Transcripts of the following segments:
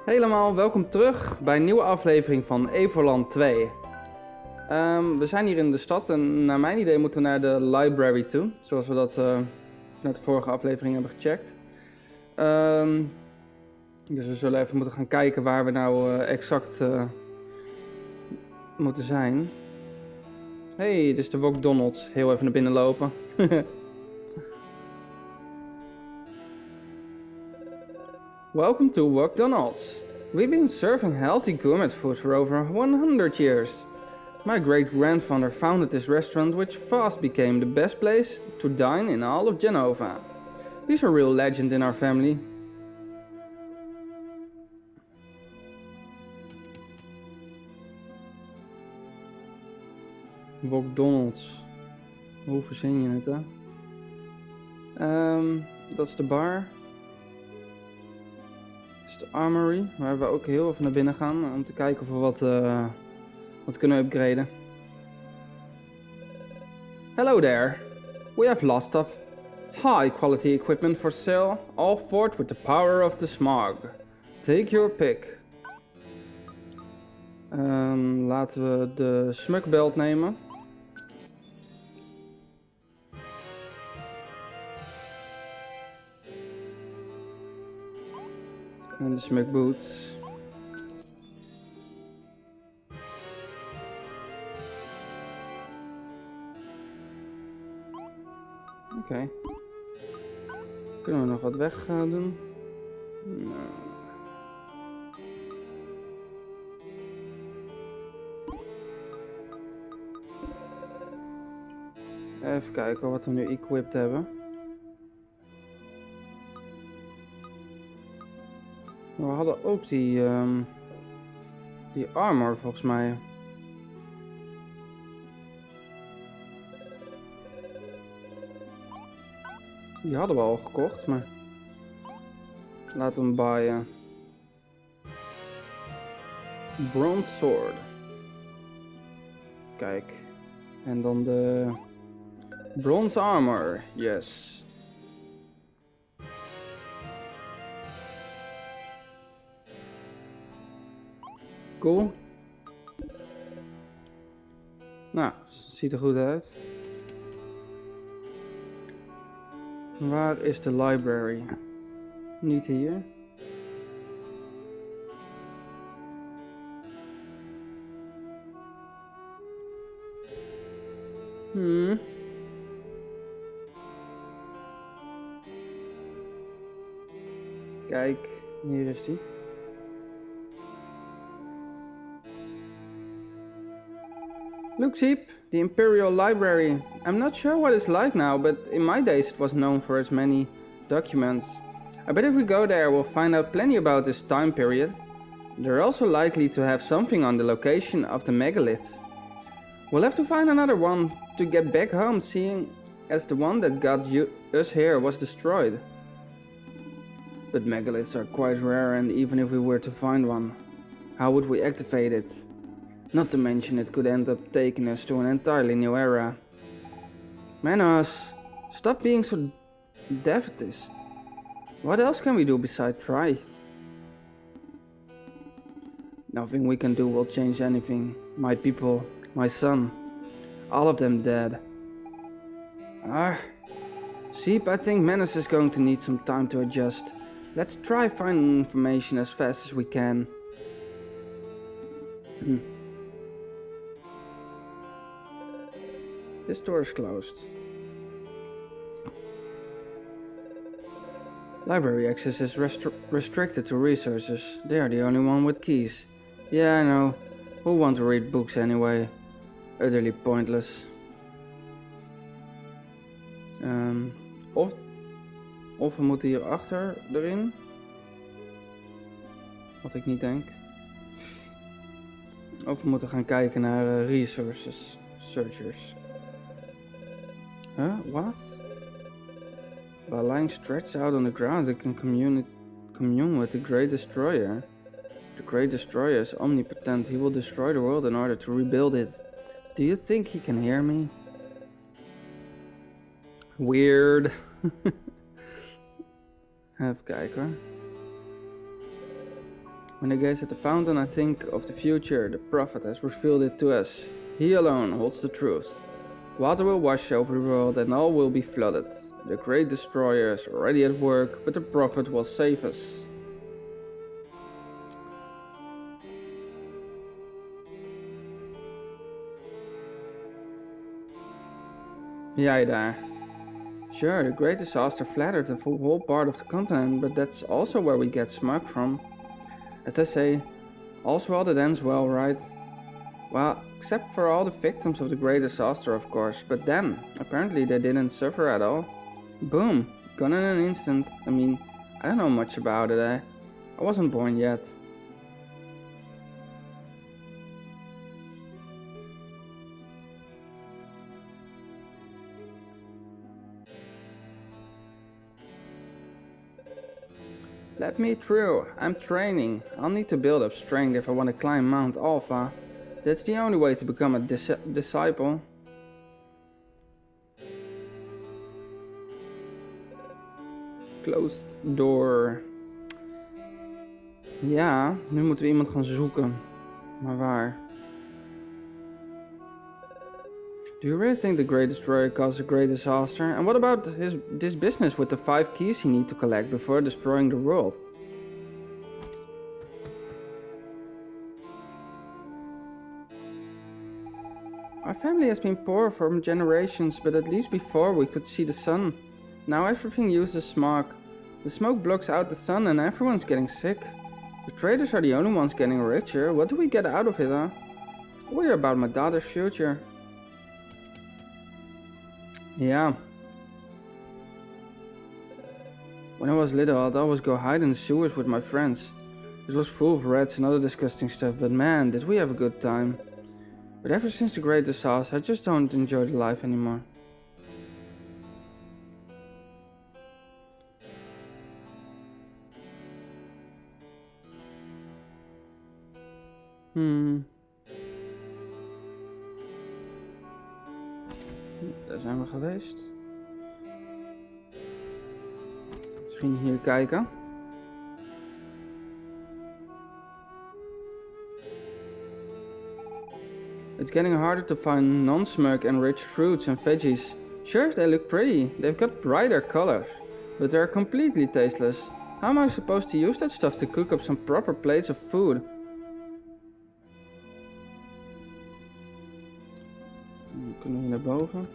Helemaal, welkom terug bij een nieuwe aflevering van Evoland 2. We zijn hier in de stad en naar mijn idee moeten we naar de library toe. Zoals we dat net de vorige aflevering hebben gecheckt. Dus we zullen even moeten gaan kijken waar we nou exact moeten zijn. Hey, dit is de McDonald's. Heel even naar binnen lopen. Welcome to McDonald's. We've been serving healthy gourmet food for over 100 years. My great-grandfather founded this restaurant which fast became the best place to dine in all of Genova. He's a real legend in our family. McDonald's. Hoe verzin je het, hè? Dat is de bar. De armory, waar we ook heel even naar binnen gaan om te kijken of we wat kunnen upgraden. Hello there. We have lots of high quality equipment for sale, all forged with the power of the smog. Take your pick. Laten we de smugbelt nemen. En de smug boots. Oké. Kunnen we nog wat weg doen? Nou. Even kijken wat we nu equipped hebben. We hadden ook die armor volgens mij. Die hadden we al gekocht, maar laten we hem buyen. Bronze sword. Kijk. En dan de bronze armor. Yes. Cool. Nou, ziet er goed uit. Waar is de library? Niet hier. Kijk, hier is die. Look, Sheep, the Imperial Library. I'm not sure what it's like now, but in my days it was known for its many documents. I bet if we go there we'll find out plenty about this time period. They're also likely to have something on the location of the megaliths. We'll have to find another one to get back home, seeing as the one that got us here was destroyed. But megaliths are quite rare, and even if we were to find one, how would we activate it? Not to mention it could end up taking us to an entirely new era. Manos, stop being so defeatist. What else can we do besides try? Nothing we can do will change anything. My people, my son, all of them dead. Sheep, I think Menace is going to need some time to adjust. Let's try finding information as fast as we can. This door is closed. Library access is restricted to researchers. They are the only one with keys. Yeah, I know. Who want to read books anyway? Utterly pointless. Of we moeten hier achter erin. Wat ik niet denk. Of we moeten gaan kijken naar resources. Searchers. Huh? What? By lying stretched out on the ground, it can commune with the Great Destroyer. The Great Destroyer is omnipotent. He will destroy the world in order to rebuild it. Do you think he can hear me? Weird. Even kijken hoor. When I gaze at the fountain, I think of the future. The prophet has revealed it to us. He alone holds the truth. Water will wash over the world and all will be flooded. The great destroyer is already at work, but the prophet will save us. Jij daar. Sure, the great disaster flattered the whole part of the continent, but that's also where we get smug from. As they say, all's well that ends well, right? Well, except for all the victims of the great disaster, of course, but then, apparently they didn't suffer at all. Boom, gone in an instant. I mean, I don't know much about it, I wasn't born yet. Let me through, I'm training. I'll need to build up strength if I want to climb Mount Alpha. That's the only way to become a disciple. Closed door. Ja, nu moeten we iemand gaan zoeken. Maar waar? Do you really think the Great Destroyer caused a great disaster? And what about this business with the 5 keys he needs to collect before destroying the world? Our family has been poor for generations, but at least before we could see the sun. Now everything uses smog. The smoke blocks out the sun and everyone's getting sick. The traders are the only ones getting richer. What do we get out of it, huh? Worry about my daughter's future. Yeah. When I was little, I'd always go hide in the sewers with my friends. It was full of rats and other disgusting stuff, but man, did we have a good time. But ever since the great disaster, I just don't enjoy the life anymore. Daar zijn we geweest. Misschien hier kijken. It's getting harder to find non-smug enriched fruits and veggies. Sure, they look pretty. They've got brighter colors, but they're completely tasteless. How am I supposed to use that stuff to cook up some proper plates of food? Kunnen we naar boven?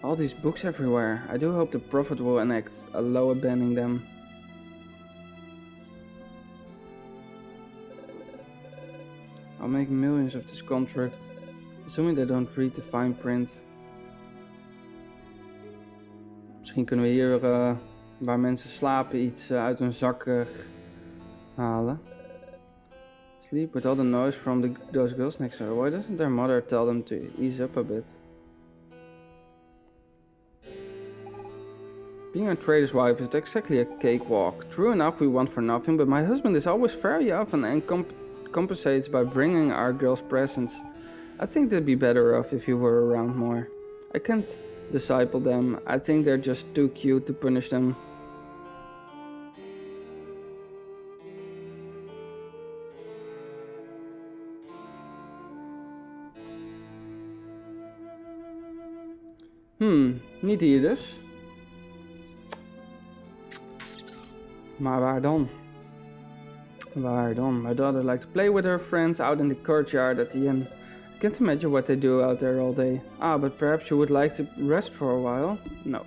All these books everywhere. I do hope the prophet will enact a law banning them. I'll make millions of this contract, assuming they don't read the fine print. Misschien kunnen we hier waar mensen slapen iets uit hun zak halen. Sleep with all the noise from those girls next door. Why doesn't their mother tell them to ease up a bit? Being a trader's wife is exactly a cakewalk. True enough, we want for nothing, but my husband is always very often and compensates by bringing our girls presents. I think they'd be better off if you were around more. I can't disciple them. I think they're just too cute to punish them. Niet hier dus. Maar waar dan? Waar dan? My daughter likes to play with her friends out in the courtyard at the inn. I can't imagine what they do out there all day. Ah, but perhaps you would like to rest for a while? No.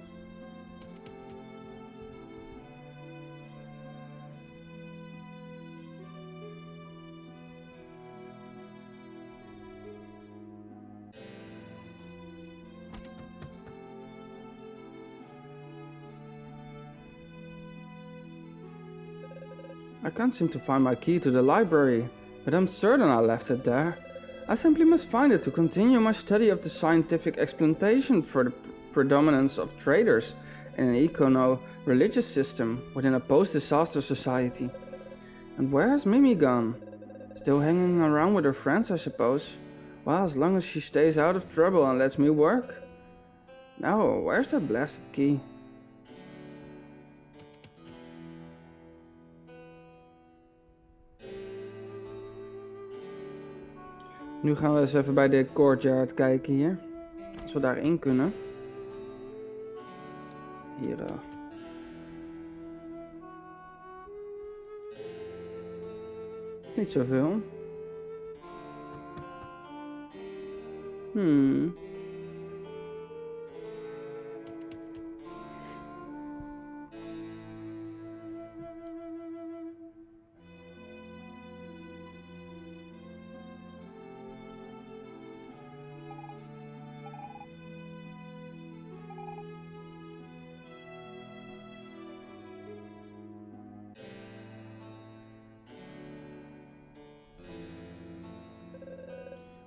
I can't seem to find my key to the library, but I'm certain I left it there. I simply must find it to continue my study of the scientific explanation for the predominance of traders in an econo-religious system within a post-disaster society. And where has Mimi gone? Still hanging around with her friends, I suppose. Well, as long as she stays out of trouble and lets me work. Now, where's that blasted key? Nu gaan we eens even bij de courtyard kijken hier. Als we daarin kunnen. Hier. Niet zoveel.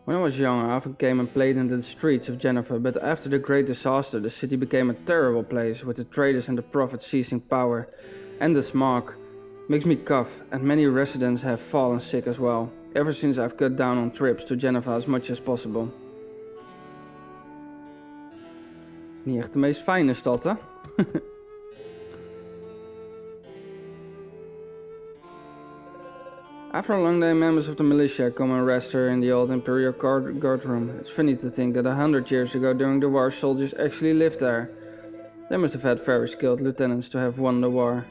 When I was young, I often came and played in the streets of Jennifer, but after the great disaster, the city became a terrible place, with the traders and the prophets seizing power, and the smog makes me cough, and many residents have fallen sick as well, ever since I've cut down on trips to Jennifer as much as possible. Niet echt de meest fijne stad, hè? After a long day, members of the militia come and arrest her in the old Imperial guard room. It's funny to think that 100 years ago during the war, soldiers actually lived there. They must have had very skilled lieutenants to have won the war.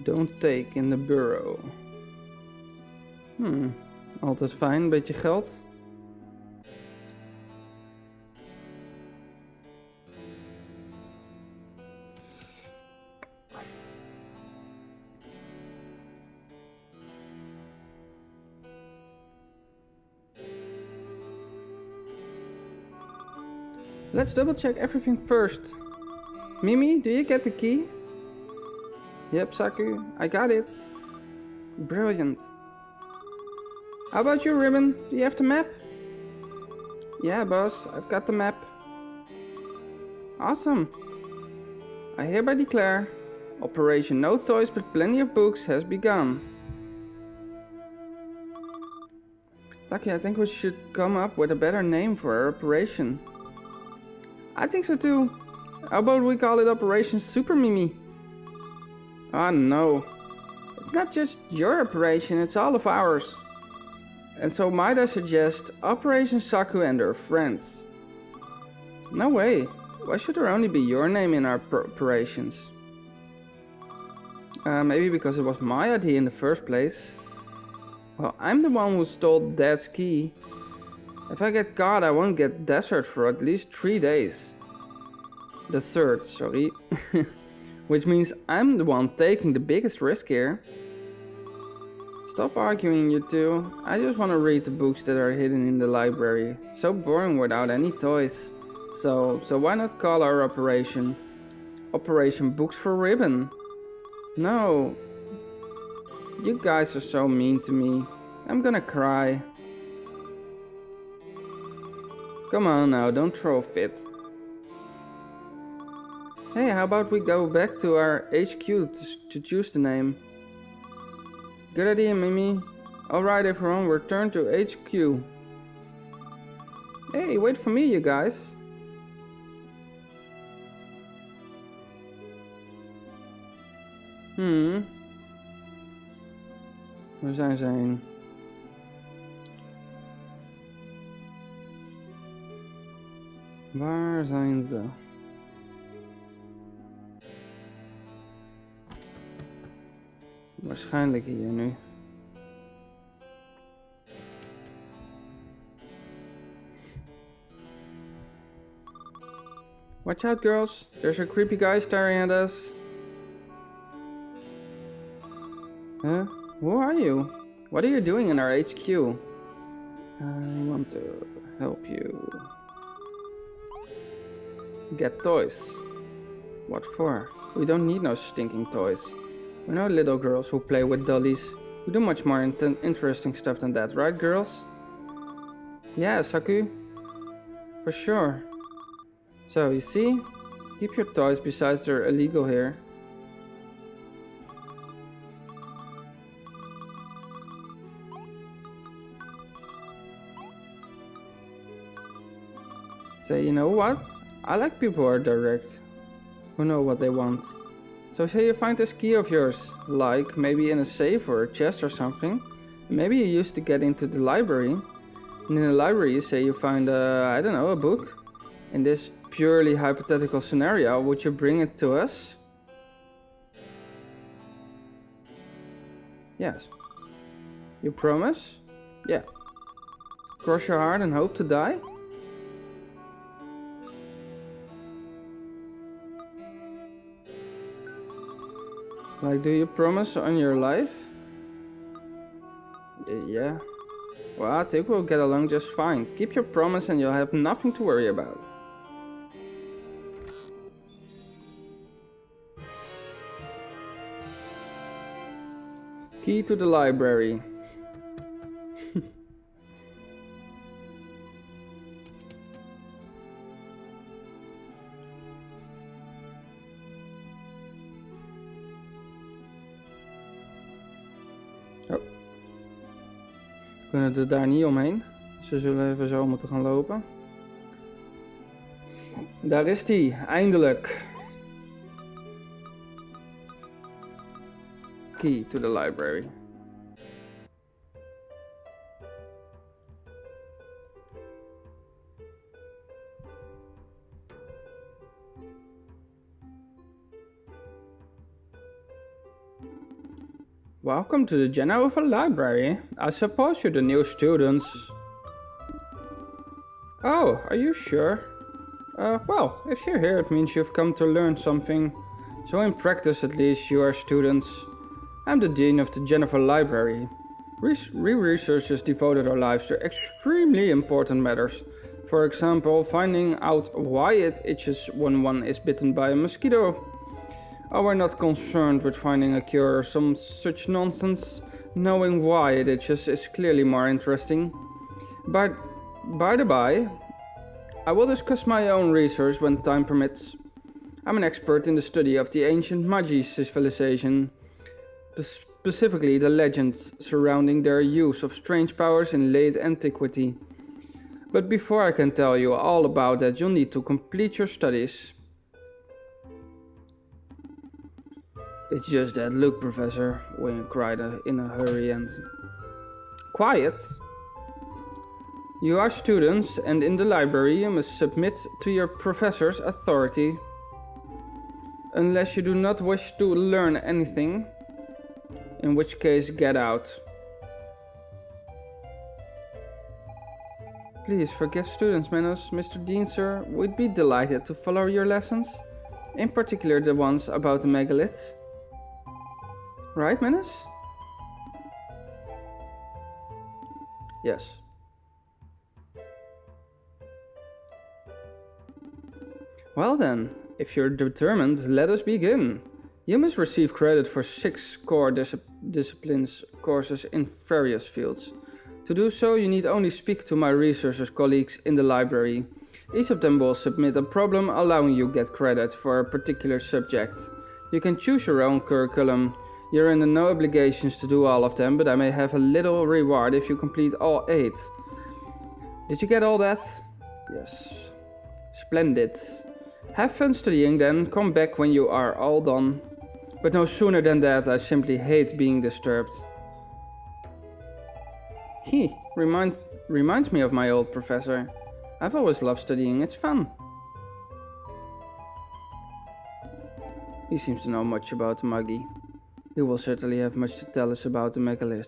Don't take in the bureau. Altijd fijn, beetje geld. Let's double check everything first. Mimi, do you get the key? Yep, Saku, I got it. Brilliant. How about you, Ribbon? Do you have the map? Yeah, boss, I've got the map. Awesome. I hereby declare, Operation No Toys but Plenty of Books has begun. Taki, I think we should come up with a better name for our operation. I think so too. How about we call it Operation Super Mimi? Oh no, it's not just your operation, it's all of ours. And so might I suggest Operation Saku and her friends. No way, why should there only be your name in our operations? Maybe because it was my idea in the first place. Well, I'm the one who stole Dad's key. If I get caught, I won't get desert for at least 3 days. The third, sorry. Which means I'm the one taking the biggest risk here. Stop arguing, you two. I just want to read the books that are hidden in the library. So boring without any toys. So why not call our operation Operation Books for Ribbon? No. You guys are so mean to me. I'm gonna cry. Come on now, don't throw a fit. Hey, how about we go back to our HQ to choose the name? Good idea, Mimi. Alright everyone, return to HQ. Hey, wait for me, you guys. Waar zijn ze heen? Waar zijn ze? Waarschijnlijk hier nu. Watch out, girls. There's a creepy guy staring at us. Huh? Who are you? What are you doing in our HQ? I want to help you get toys. What for? We don't need no stinking toys. We're not little girls who play with dollies. We do much more interesting stuff than that, right girls? Yeah, Saku. For sure. So, you see? Keep your toys, besides they're illegal here. Say, you know what? I like people who are direct, who know what they want. So say you find this key of yours, like maybe in a safe or a chest or something. Maybe you used to get into the library. And in the library you say you find I don't know, a book. In this purely hypothetical scenario, would you bring it to us? Yes. You promise? Yeah. Cross your heart and hope to die? Like, do you promise on your life? Yeah. Well, I think we'll get along just fine. Keep your promise and you'll have nothing to worry about. Key to the library. Oh. We kunnen er daar niet omheen. Ze zullen even zo moeten gaan lopen. Daar is die, eindelijk. Key to the library. Welcome to the Genova Library. I suppose you're the new students. Oh, are you sure? Well, if you're here it means you've come to learn something. So in practice at least you are students. I'm the Dean of the Geneva Library. We researchers devoted our lives to extremely important matters. For example, finding out why it itches when one is bitten by a mosquito. Oh, we're not concerned with finding a cure or some such nonsense. Knowing why it itches is clearly more interesting. But, by the by, I will discuss my own research when time permits. I'm an expert in the study of the ancient Magi civilization, specifically the legends surrounding their use of strange powers in late antiquity. But before I can tell you all about that, you'll need to complete your studies. It's just that look, Professor, Wayne cried in a hurry and... Quiet! You are students, and in the library you must submit to your professor's authority. Unless you do not wish to learn anything, in which case get out. Please forgive students, Menos. Mr. Dean, sir, we'd be delighted to follow your lessons, in particular the ones about the megaliths. Right, Menace? Yes. Well then, if you're determined, let us begin. You must receive credit for 6 core disciplines courses in various fields. To do so, you need only speak to my researchers colleagues in the library. Each of them will submit a problem allowing you get credit for a particular subject. You can choose your own curriculum. You're under no obligations to do all of them, but I may have a little reward if you complete all 8. Did you get all that? Yes. Splendid. Have fun studying then, come back when you are all done. But no sooner than that, I simply hate being disturbed. He reminds me of my old professor. I've always loved studying, it's fun. He seems to know much about the Magi. He will certainly have much to tell us about the megaliths.